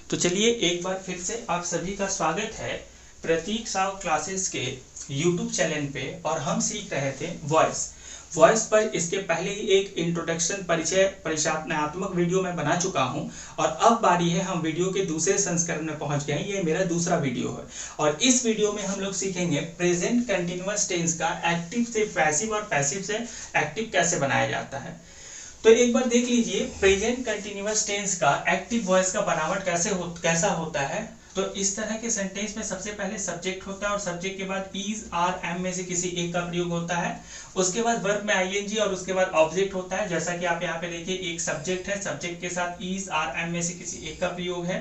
तो चलिए एक बार फिर से आप सभी का स्वागत है प्रतीक साव क्लासेस के YouTube चैनल पे। और हम सीख रहे थे वॉइस पर इसके पहले ही एक इंट्रोडक्शन परिचयात्मक वीडियो मैं बना चुका हूं और अब बारी है हम वीडियो के दूसरे संस्करण में पहुंच गए हैं। ये मेरा दूसरा वीडियो है और इस वीडियो में हम लोग सीखेंगे प्रेजेंट कंटिन्यूअस टेंस का एक्टिव से पैसिव और पैसिव से एक्टिव कैसे बनाया जाता है। तो एक बार देख लीजिए प्रेजेंट कंटिन्यूअस टेंस का एक्टिव वॉइस का बनावट कैसा होता है। तो इस तरह के सेंटेंस में सबसे पहले सब्जेक्ट होता है और सब्जेक्ट के बाद इज आर एम में से किसी एक का प्रयोग होता है। उसके बाद वर्ब में आईएनजी और उसके बाद ऑब्जेक्ट होता है। जैसा कि आप यहाँ पे देखिए एक सब्जेक्ट है, सब्जेक्ट के साथ इज आर एम में से किसी एक का प्रयोग है।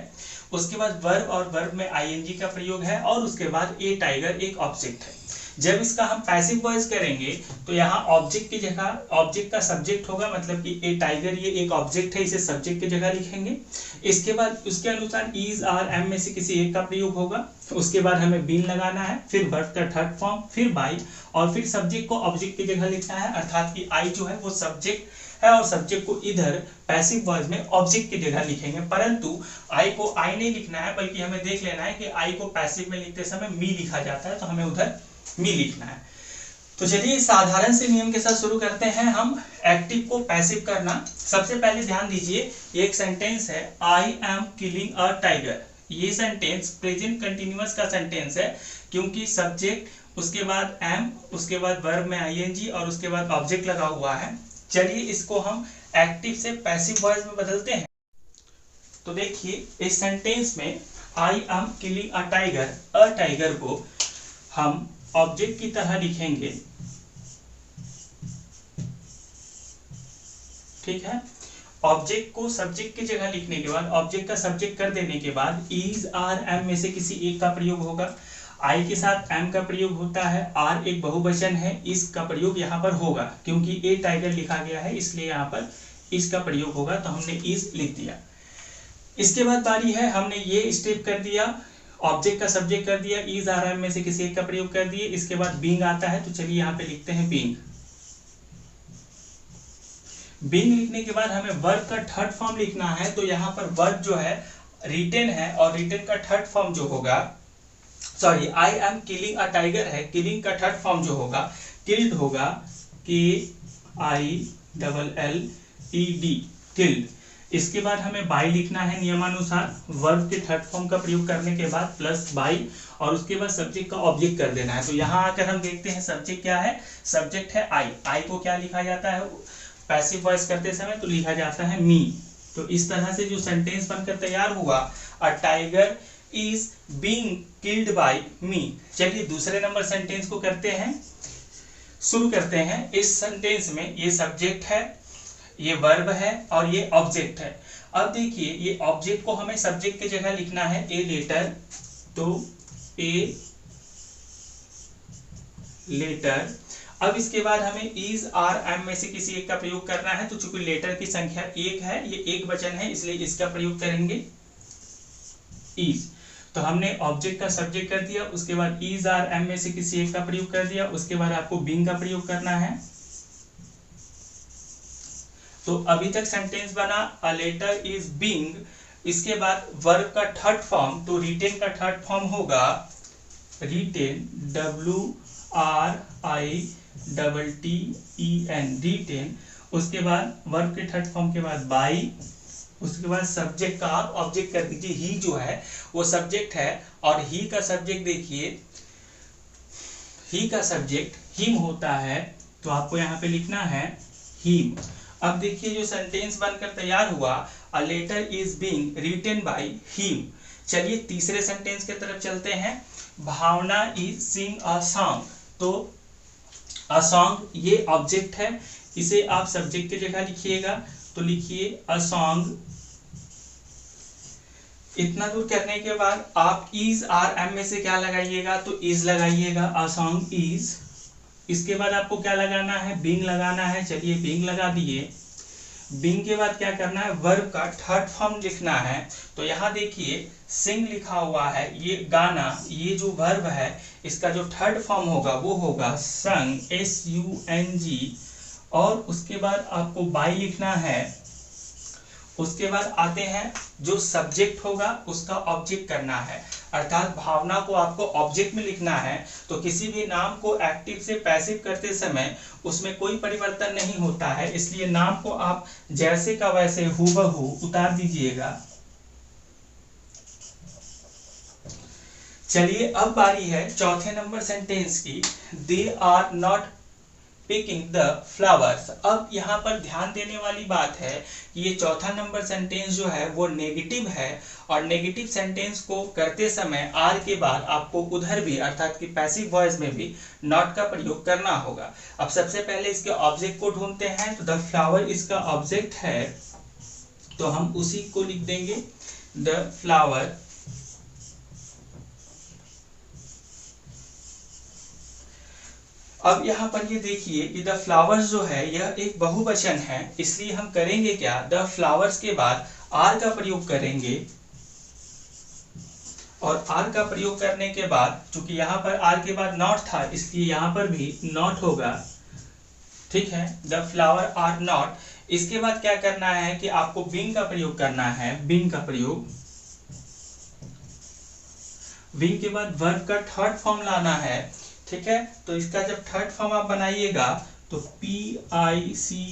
उसके बाद वर्ब और वर्ब में आईएनजी का प्रयोग है और उसके बाद ए टाइगर एक ऑब्जेक्ट है। जब इसका हम पैसिव वॉइस करेंगे तो यहाँ ऑब्जेक्ट की जगह ऑब्जेक्ट का सब्जेक्ट होगा, मतलब कि ए टाइगर ये एक ऑब्जेक्ट है, इसे सब्जेक्ट की जगह लिखेंगे। इसके बाद उसके अनुसार इज आर एम में से किसी एक का प्रयोग होगा। उसके बाद हमें बीन लगाना है, फिर वर्ब का थर्ड फॉर्म, फिर बाई और फिर सब्जेक्ट को ऑब्जेक्ट की जगह लिखना है, अर्थात कि आई जो है वो सब्जेक्ट है और सब्जेक्ट को इधर पैसिव वॉइस में ऑब्जेक्ट की जगह लिखेंगे। परंतु आई को आई नहीं लिखना है, बल्कि हमें देख लेना है कि आई को पैसिव में लिखते समय मी लिखा जाता है, तो हमें उधर मी लिखना है। तो चलिए साधारण से नियम के साथ शुरू करते हैं हम एक्टिव को पैसिव करना। सबसे पहले ध्यान दीजिए एक सेंटेंस है I am killing a tiger. ये सेंटेंस प्रेजेंट कंटिन्यूअस का सेंटेंस है क्योंकि सब्जेक्ट उसके बाद एम उसके बाद वर्ब में आईएनजी और उसके बाद ऑब्जेक्ट लगा हुआ है। चलिए इसको हम एक्टिव से पैसिव वॉइस में बदलते हैं। तो देखिए इस सेंटेंस में I am killing a tiger को हम ऑब्जेक्ट की तरह लिखेंगे, ठीक है। ऑब्जेक्ट को सब्जेक्ट की जगह लिखने के बाद ऑब्जेक्ट का सब्जेक्ट कर देने के बाद इज आर एम में से किसी एक का प्रयोग होगा। आई के साथ एम का प्रयोग होता है, आर एक बहुवचन है, इसका प्रयोग यहाँ पर होगा क्योंकि ए टाइगर लिखा गया है इसलिए यहाँ पर इसका प्रयोग होगा, तो हमने इज लिख दिया। इसके बाद बारी है, हमने ये स्टेप कर दिया, ऑब्जेक्ट का सब्जेक्ट कर दिया, इज आर एम में से किसी एक का प्रयोग कर दिए। इसके बाद बीइंग आता है, तो चलिए यहाँ पे लिखते हैं बीइंग। बीइंग लिखने के बाद हमें वर्ब का थर्ड फॉर्म लिखना है, तो यहाँ पर वर्ब जो है रिटेन है और रिटेन का थर्ड फॉर्म जो होगा, sorry I am killing a tiger है, किलिंग का थर्ड फॉर्म जो होगा किल्ड होगा, KILLED किल्ड। इसके बाद हमें बाई लिखना है नियमानुसार, वर्ब के थर्ड फॉर्म का प्रयोग करने के बाद प्लस बाई और उसके बाद सब्जेक्ट का ऑब्जेक्ट कर देना है। तो यहाँ आकर हम देखते हैं सब्जेक्ट क्या है, सब्जेक्ट है आई को क्या लिखा जाता है पैसिव वॉइस करते समय, तो लिखा जाता है मी। तो इस तरह से जो सेंटेंस बनकर तैयार हुआ, a tiger is being killed by me. चलिए दूसरे नंबर सेंटेंस को करते हैं, शुरू करते हैं। इस सेंटेंस में ये सब्जेक्ट है, ये वर्ब है और ये ऑब्जेक्ट है। अब देखिए ये ऑब्जेक्ट को हमें सब्जेक्ट की जगह लिखना है ए लेटर, तो ए लेटर। अब इसके बाद हमें इज आर एम में से किसी एक का प्रयोग करना है, तो चूंकि लेटर की संख्या एक है, ये एक वचन है, इसलिए इसका प्रयोग करेंगे इज। तो हमने ऑब्जेक्ट का सब्जेक्ट कर दिया, उसके बाद इज आर एम में से किसी एक का प्रयोग कर दिया, उसके बाद आपको बीइंग का प्रयोग करना है। तो अभी तक सेंटेंस बना अ लेटर इज बीइंग। इसके बाद वर्ब का थर्ड फॉर्म, तो रिटेन का थर्ड फॉर्म होगा रिटेन, WRITTEN रिटेन। उसके बाद वर्ब के थर्ड फॉर्म के बाद बाई, उसके बाद सब्जेक्ट का आप ऑब्जेक्ट कर दीजिए, ही जो है वो सब्जेक्ट है और ही का सब्जेक्ट देखिए, ही का सब्जेक्ट हिम होता है, तो आपको यहाँ पे लिखना है हिम। अब देखिए जो सेंटेंस बनकर तैयार हुआ, a letter is being written by him. चलिए तीसरे सेंटेंस की तरफ चलते हैं, भावना इज सिंग अ सॉन्ग। तो अ सॉन्ग ये ऑब्जेक्ट है, इसे आप सब्जेक्ट की जगह लिखिएगा, तो लिखिए अ सॉन्ग। इतना दूर करने के बाद आप इज आर एम में से क्या लगाइएगा, तो इज लगाइएगा, अ सॉन्ग इज। इसके बाद आपको क्या लगाना है, बीइंग लगाना है। चलिए बीइंग लगा दिए। बीइंग के बाद क्या करना है, वर्ब का थर्ड फॉर्म लिखना है। तो यहाँ देखिए सिंग लिखा हुआ है, ये गाना, ये जो वर्ब है इसका जो थर्ड फॉर्म होगा वो होगा संग, SUNG। और उसके बाद आपको बाई लिखना है, उसके बाद आते हैं जो सब्जेक्ट होगा उसका ऑब्जेक्ट करना है, अर्थात भावना को आपको ऑब्जेक्ट में लिखना है। तो किसी भी नाम को एक्टिव से पैसिव करते समय उसमें कोई परिवर्तन नहीं होता है, इसलिए नाम को आप जैसे का वैसे हूबहू उतार दीजिएगा। चलिए अब बारी है चौथे नंबर सेंटेंस की, they are not picking the flowers. अब यहाँ पर ध्यान देने वाली बात है कि ये चौथा नंबर सेंटेंस जो है वो नेगेटिव है, और नेगेटिव सेंटेंस को करते समय आर के बाद आपको उधर भी अर्थात कि पैसिव वॉइस में भी नॉट का प्रयोग करना होगा। अब सबसे पहले इसके ऑब्जेक्ट को ढूंढते हैं, तो द फ्लावर इसका ऑब्जेक्ट है, तो हम उसी को लिख देंगे द फ्लावर। अब यहाँ पर ये देखिए कि द फ्लावर्स जो है यह एक बहुवचन है, इसलिए हम करेंगे क्या, द फ्लावर्स के बाद आर का प्रयोग करेंगे, और आर का प्रयोग करने के बाद चूंकि यहाँ पर आर के बाद नॉट था इसलिए यहाँ पर भी नॉट होगा, ठीक है, द फ्लावर आर नॉट। इसके बाद क्या करना है कि आपको बीइंग का प्रयोग करना है, बीइंग का प्रयोग, बीइंग के बाद वर्ब का थर्ड फॉर्म लाना है, ठीक है। तो इसका जब थर्ड फॉर्म आप बनाइएगा तो PICKED,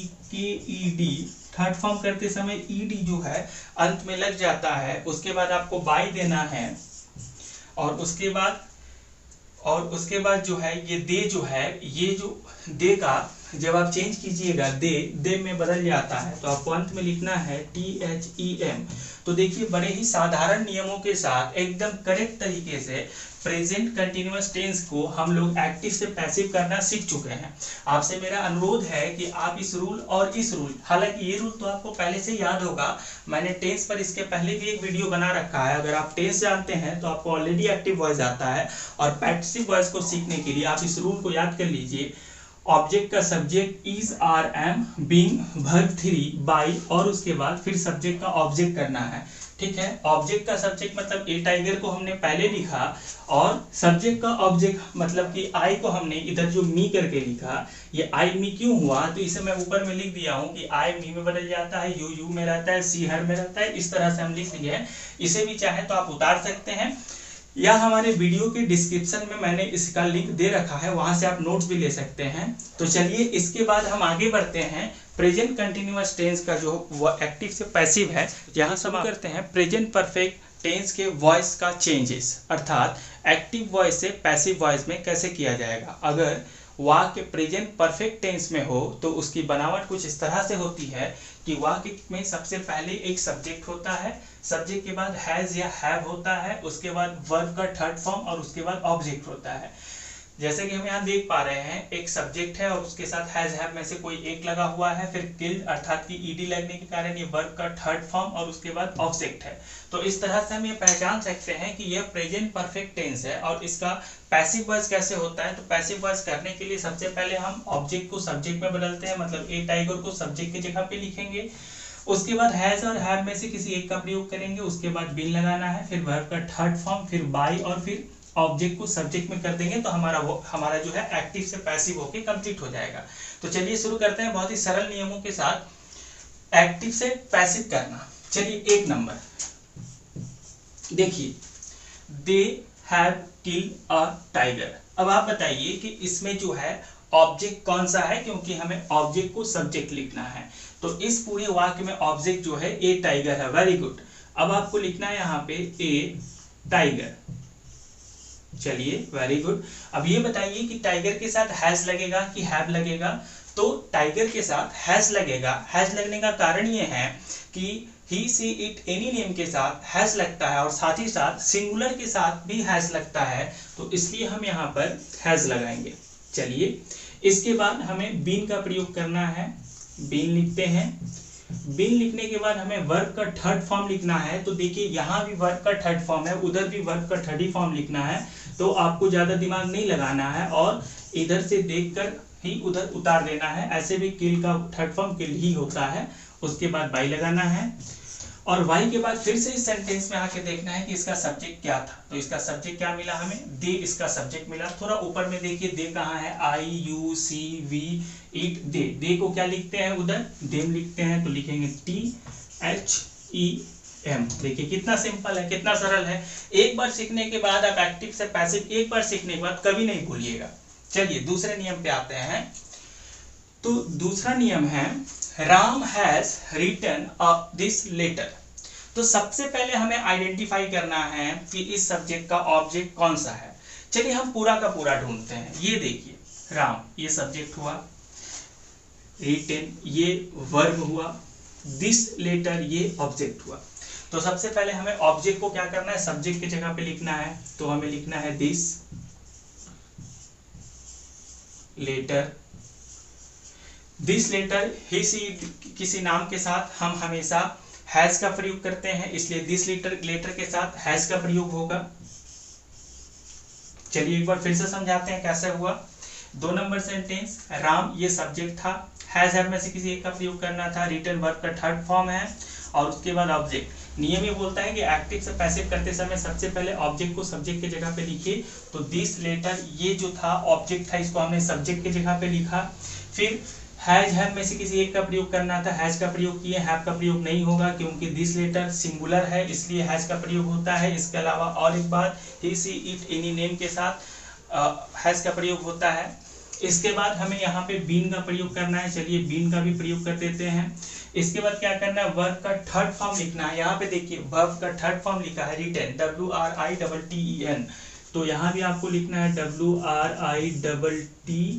थर्ड फॉर्म करते समय ED जो है अंत में लग जाता है, उसके बाद आपको बाई देना है, और उसके बाद जो है ये दे जो है, ये जो दे का जब आप चेंज कीजिएगा दे में बदल जाता है, तो आपको अंत में लिखना है THEM। तो देखिए बड़े ही साधारण नियमों के साथ एकदम करेक्ट तरीके से प्रेजेंट कंटिन्यूअस टेंस को हम लोग एक्टिव से पैसिव करना सीख चुके हैं। आपसे मेरा अनुरोध है कि आप इस रूल और इस रूल, हालांकि ये रूल तो आपको पहले से याद होगा, मैंने टेंस पर इसके पहले भी एक वीडियो बना रखा है, अगर आप टेंस जानते हैं तो आपको ऑलरेडी एक्टिव वॉइस आता है, और पैसिव वॉइस को सीखने के लिए आप इस रूल को याद कर लीजिए। ऑब्जेक्ट का subject is are am, being verb 3 by, और उसके बाद फिर सब्जेक्ट का ऑब्जेक्ट करना है, ठीक है। ऑब्जेक्ट का सब्जेक्ट मतलब ए टाइगर को हमने पहले लिखा, और सब्जेक्ट का ऑब्जेक्ट मतलब कि आई को हमने इधर जो मी करके लिखा, ये आई मी क्यों हुआ, तो इसे मैं ऊपर में लिख दिया हूँ कि आई मी में बदल जाता है, यू में रहता है, सी हर में रहता है, इस तरह से हम लिख लिए हैं। इसे भी चाहे तो आप उतार सकते हैं, या हमारे वीडियो के डिस्क्रिप्शन में मैंने इसका लिंक दे रखा है, वहां से आप नोट्स भी ले सकते हैं। तो चलिए इसके बाद हम आगे बढ़ते हैं प्रेजेंट कंटिन्यूअस टेंस का जो वो एक्टिव से पैसिव है, यहाँ सब करते हैं प्रेजेंट परफेक्ट टेंस के वॉइस का चेंजेस, अर्थात एक्टिव वॉइस से पैसिव वॉइस में कैसे किया जाएगा। अगर वाक्य प्रेजेंट परफेक्ट टेंस में हो तो उसकी बनावट कुछ इस तरह से होती है कि वाक्य में सबसे पहले एक सब्जेक्ट होता है, सब्जेक्ट के बाद हैज या हैव होता है, उसके बाद वर्ब का थर्ड फॉर्म, और उसके बाद ऑब्जेक्ट होता है। जैसे कि हम यहाँ देख पा रहे हैं, एक सब्जेक्ट है और उसके साथ हैज हैव में से कोई एक लगा हुआ है, फिर किल्ड अर्थात कि ईडी लगने के कारण ये वर्ब का थर्ड फॉर्म, और उसके बाद ऑब्जेक्ट है। तो इस तरह से हम ये पहचान सकते हैं कि यह प्रेजेंट परफेक्ट टेंस है। और इसका पैसिव वॉइस कैसे होता है, तो पैसिव वॉइस करने के लिए सबसे पहले हम ऑब्जेक्ट को सब्जेक्ट में बदलते हैं, मतलब ए टाइगर को सब्जेक्ट की जगह पे लिखेंगे, उसके बाद हैज और हैव में से किसी एक का प्रयोग करेंगे, उसके बाद बीन लगाना है, फिर वर्ब का थर्ड फॉर्म, फिर बाई, और फिर ऑब्जेक्ट को सब्जेक्ट में कर देंगे, तो हमारा जो है एक्टिव से पैसिव होके कंप्लीट हो जाएगा। तो चलिए शुरू करते हैं बहुत ही सरल नियमों के साथ एक्टिव से पैसिव करना। चलिए एक नंबर देखिए, they have killed a tiger. अब आप बताइए कि इसमें जो है ऑब्जेक्ट कौन सा है, क्योंकि हमें ऑब्जेक्ट को सब्जेक्ट लिखना है। तो इस पूरे वाक्य में ऑब्जेक्ट जो है ए टाइगर है, वेरी गुड। अब आपको लिखना है यहाँ पे ए टाइगर, चलिए वेरी गुड। अब ये बताइए कि टाइगर के साथ हैज लगेगा कि हैव लगेगा, तो टाइगर के साथ हैज लगेगा। हैज लगने का कारण ये है कि ही सी इट एनी नेम के साथ हैज लगता है, और साथ ही साथ सिंगुलर के साथ भी हैज लगता है, तो इसलिए हम यहाँ पर हैज लगाएंगे। चलिए इसके बाद हमें बीन का प्रयोग करना है, बीन लिखते हैं। बीन लिखने के बाद हमें वर्ब का थर्ड फॉर्म लिखना है। तो देखिए यहाँ भी वर्ब का थर्ड फॉर्म है, उधर भी वर्ब का थर्ड ही फॉर्म लिखना है, तो आपको ज्यादा दिमाग नहीं लगाना है और इधर से देखकर ही उधर उतार देना है। ऐसे भी किल का थर्ड फॉर्म किल ही होता है। उसके बाद बाई लगाना है, और वाई के बाद फिर से इस सेंटेंस में आके देखना है कि इसका सब्जेक्ट क्या था। तो इसका सब्जेक्ट क्या मिला हमें, दे इसका सब्जेक्ट मिला। थोड़ा ऊपर में देखिए दे कहाँ है, आई यू सी वी इट, दे। दे को क्या लिखते हैं, उधर देम लिखते हैं, तो लिखेंगे टी HEM। देखिए कितना सिंपल है, कितना सरल है। एक बार सीखने के बाद आप एक्टिव से पैसिव एक बार सीखने के बाद कभी नहीं भूलिएगा। चलिए दूसरे नियम पे आते हैं। तो दूसरा नियम है Ram has written this letter. तो सबसे पहले हमें आइडेंटिफाई करना है कि इस सब्जेक्ट का ऑब्जेक्ट कौन सा है। चलिए हम पूरा का पूरा ढूंढते हैं। ये देखिए राम ये सब्जेक्ट हुआ, रिटन ये वर्ब हुआ, दिस लेटर ये ऑब्जेक्ट हुआ। तो सबसे पहले हमें ऑब्जेक्ट को क्या करना है, सब्जेक्ट की जगह पे लिखना है। तो हमें लिखना है दिस लेटर। दिस लेटर किसी नाम के साथ हम हमेशा हैज का प्रयोग करते हैं, इसलिए दिस लेटर के साथ हैज का प्रयोग होगा। चलिए एक बार फिर से समझाते हैं कैसे हुआ। 2 नंबर सेंटेंस, राम ये सब्जेक्ट था, हैज में से किसी एक का प्रयोग करना था, रिटन वर्ब का थर्ड फॉर्म है और उसके बाद ऑब्जेक्ट। नियम ये बोलता है कि एक्टिव से पैसिव करते समय सबसे पहले ऑब्जेक्ट को सब्जेक्ट की जगह पे लिखिए। तो दिस लेटर ये जो था ऑब्जेक्ट था, इसको हमने सब्जेक्ट की जगह पे लिखा। फिर हैज हैव में से किसी एक का प्रयोग करना था, हैज का प्रयोग किए, हैव का प्रयोग नहीं होगा क्योंकि दिस लेटर सिंगुलर है इसलिए हैज का प्रयोग होता है। इसके अलावा और एक बात, ही सी इट एनी नेम के साथ हैज का प्रयोग होता है। इसके बाद हमें यहाँ पे बीन का प्रयोग करना है। चलिए बीन का भी प्रयोग कर देते हैं। इसके बाद क्या करना है, वर्ब का थर्ड फॉर्म लिखना है। यहाँ पे देखिए वर्ब का थर्ड फॉर्म लिखा है रिटन, WRITTEN। तो यहाँ भी आपको लिखना है WRITTEN।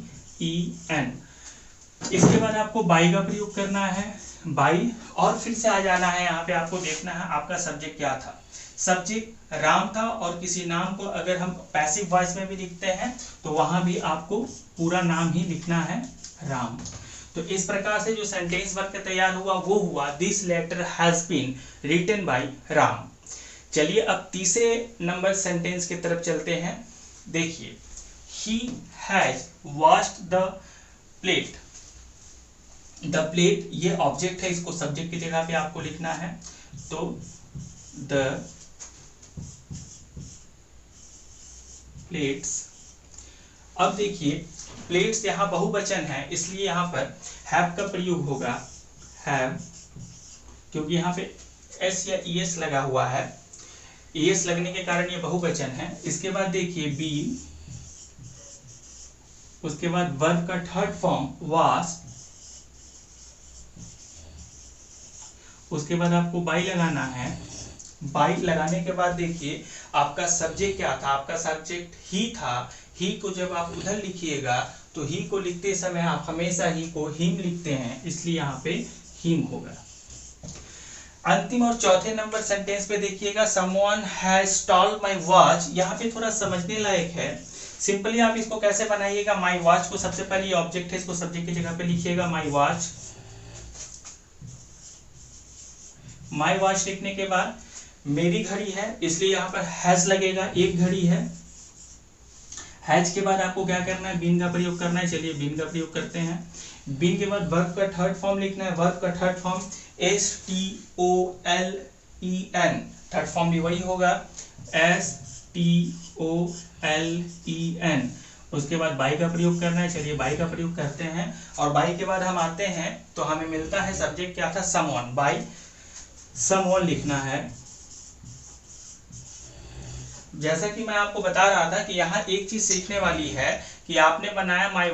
इसके बाद आपको बाई का प्रयोग करना है, बाई, और फिर से आ जाना है। यहाँ पे आपको देखना है आपका सब्जेक्ट क्या था। सब्जेक्ट राम था और किसी नाम को अगर हम पैसिव वॉइस में भी लिखते हैं तो वहां भी आपको पूरा नाम ही लिखना है राम। तो इस प्रकार से जो सेंटेंस वर्क तैयार हुआ वो हुआ this letter has been written by Ram. चलिए अब तीसरे नंबर सेंटेंस की तरफ चलते हैं। देखिए he has washed the plate. The plate ये ऑब्जेक्ट है, इसको सब्जेक्ट की जगह पे आपको लिखना है। तो द प्लेट्स। अब देखिए प्लेट्स यहाँ बहुवचन है इसलिए यहाँ पर हैव का प्रयोग होगा, हैव, क्योंकि यहाँ पे एस या ईएस लगा हुआ है। ईएस लगने के कारण ये बहुवचन है। इसके बाद देखिए बी, उसके बाद वर्ब का थर्ड फॉर्म वाज, उसके बाद आपको बाई लगाना है। बाई लगाने के बाद देखिए आपका सब्जेक्ट क्या था, आपका सब्जेक्ट ही था। ही को जब आप उधर लिखिएगा तो ही को लिखते समय आप हमेशा ही को हिम लिखते हैं, इसलिए यहाँ पे हिम होगा। अंतिम और चौथे नंबर सेंटेंस पे देखिएगा someone has stalled my watch. यहाँ पे थोड़ा समझने लायक है। सिंपली आप इसको कैसे बनाइएगा, माय वॉच को सबसे पहले ये ऑब्जेक्ट है, इसको सब्जेक्ट की जगह पे लिखिएगा माय वॉच। माय वॉच लिखने के बाद मेरी घड़ी है इसलिए यहाँ पर हैज लगेगा, एक घड़ी है। हैज के बाद आपको क्या करना है, बीन का प्रयोग करना है। चलिए बीन का प्रयोग करते हैं। बीन के बाद वर्ब का थर्ड फॉर्म लिखना है। वर्ब का third form STOLEN, third form भी वही होगा STOLEN। उसके बाद बाई का प्रयोग करना है। चलिए बाई का प्रयोग करते हैं और बाई के बाद हम आते हैं तो हमें मिलता है सब्जेक्ट क्या था, समवन। बाई समवन लिखना है। जैसा कि मैं आपको बता रहा था कि यहाँ एक चीज सीखने वाली है कि आपने बनाया my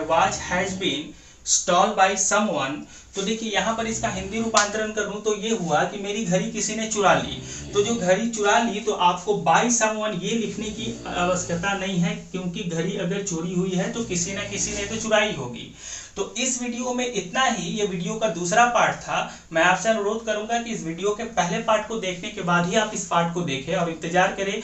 watch has been stolen by someone. तो देखिए यहाँ पर इसका हिंदी रूपांतरण करूं तो ये हुआ कि मेरी घड़ी किसी ने चुरा ली। तो जो घड़ी चुरा ली तो आपको बाय समवन ये लिखने की आवश्यकता नहीं है, क्योंकि घड़ी अगर चोरी हुई है तो किसी न किसी ने तो चुराई होगी। तो इस वीडियो में इतना ही। ये वीडियो का दूसरा पार्ट था। मैं आपसे अनुरोध करूंगा कि इस वीडियो के पहले पार्ट को देखने के बाद ही आप इस पार्ट को देखें और इंतजार करें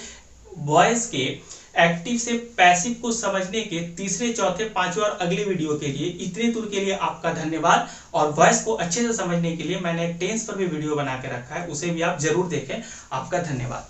वॉइस के एक्टिव से पैसिव को समझने के तीसरे, चौथे, पांचवें और अगले वीडियो के लिए। इतने दूर के लिए आपका धन्यवाद। और वॉइस को अच्छे से समझने के लिए मैंने टेंस पर भी वीडियो बना के रखा है, उसे भी आप जरूर देखें। आपका धन्यवाद।